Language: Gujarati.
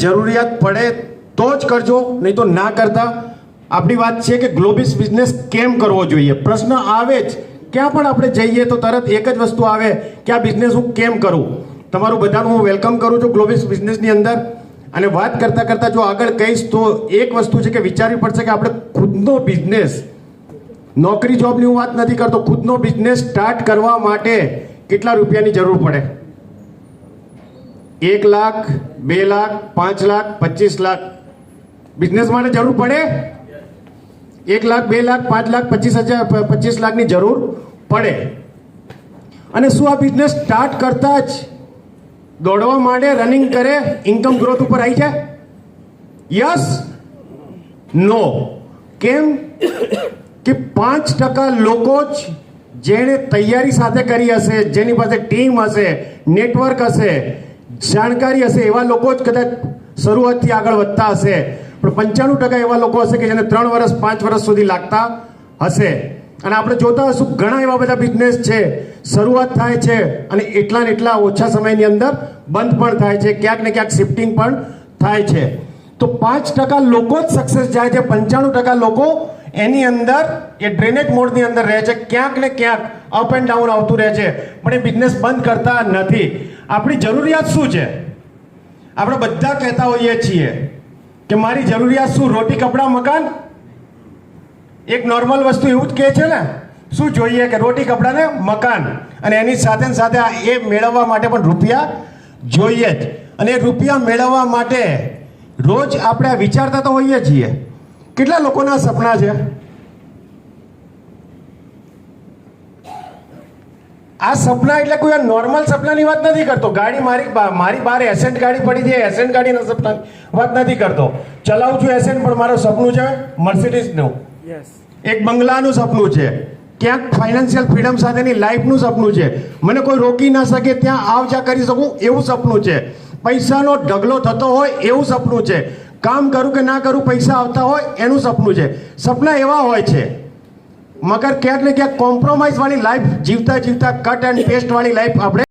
જરૂરિયાત પડે તો જ કરજો, નહીં તો ના કરતા. આપણી વાત છે કે ગ્લોબિસ બિઝનેસ કેમ કરવો જોઈએ. પ્રશ્ન આવે જ, ક્યાં પણ આપણે જઈએ તો તરત એક જ વસ્તુ આવે કે આ બિઝનેસ હું કેમ કરું. તમારું બધાનું હું વેલકમ કરું છું ગ્લોબિસ બિઝનેસની અંદર. અને વાત કરતાં કરતાં જો આગળ કહીશ તો એક વસ્તુ છે કે વિચારવી પડશે કે આપણે ખુદનો બિઝનેસ, નોકરી જોબની હું વાત નથી કરતો, ખુદનો બિઝનેસ સ્ટાર્ટ કરવા માટે કેટલા રૂપિયાની જરૂર પડે. 1 લાખ, 2 લાખ, 5 લાખ, 25 લાખ બિઝનેસ માટે જરૂર પડે. 1 લાખ, 2 લાખ, 5 લાખ, 25 લાખની જરૂર પડે. અને શું આ બિઝનેસ સ્ટાર્ટ કરતા જ દોડવા માંડે, રનિંગ કરે, ઇન્કમ ગ્રોથ ઉપર આવી જાય? યસ, નો. કેમ કે 5% લોકો જ જેણે તૈયારી સાથે કરી હશે, જેની પાસે ટીમ હશે, નેટવર્ક હશે, જાણકારી હશે, એવા લોકો જ કદાચ શરૂઆતથી આગળ વધતા હશે. પણ 95% એવા લોકો હશે કે જેને 3 વર્ષ 5 વર્ષ સુધી લાગતા હશે. અને આપણે જોતા હશું ઘણા એવા બધા બિઝનેસ છે, શરૂઆત થાય છે અને એટલા ને એટલા ઓછા સમયની અંદર બંધ પણ થાય છે, ક્યાંક ને ક્યાંક શિફ્ટિંગ પણ થાય છે. તો 5% લોકો જ સક્સેસ જાય છે, 95% લોકો એની અંદર એ ડ્રેનેજ મોડની અંદર રહે છે, ક્યાંક ને ક્યાંક અપ એન્ડ ડાઉન આવતું રહે છે, પણ એ બિઝનેસ બંધ કરતા નથી. આપણી જરૂરિયાત શું છે? આપણે બધા કહેતા હોઈએ છીએ કે મારી જરૂરિયાત શું? રોટી, કપડાં, મકાન. એક નોર્મલ વસ્તુ એવું જ કહે છે ને, શું જોઈએ કે રોટી, કપડાં ને મકાન. અને એની સાથે ને સાથે એ મેળવવા માટે પણ રૂપિયા જોઈએ જ. અને એ રૂપિયા મેળવવા માટે રોજ આપણે વિચારતા તો હોઈએ છીએ. કેટલા લોકોના સપના છે? આ સપના એટલે કોઈ નોર્મલ સપનાની વાત નથી કરતો. ગાડી મારી બહાર એસેન્ટ ગાડી પડી છે, એસેન્ટ ગાડીના સપનાની વાત નથી કરતો. ચલાવું છું એસેન્ટ, પણ મારું સપનું છે મર્સિડીઝનું. એક બંગલાનું સપનું છે, ક્યાંક ફાઇનાન્શિયલ ફ્રીડમ સાથેની લાઈફનું સપનું છે, મને કોઈ રોકી ના શકે, ત્યાં આવ જા કરી શકું એવું સપનું છે, પૈસાનો ઢગલો થતો હોય એવું સપનું છે, કામ કરું કે ના કરું પૈસા આવતા હોય એનું સપનું છે. સપના એવા હોય છે, મગર ક્યાંક ને ક્યાંક કોમ્પ્રોમાઇઝ વાળી લાઈફ જીવતા જીવતા કટ એન્ડ પેસ્ટ વાળી લાઈફ આપણે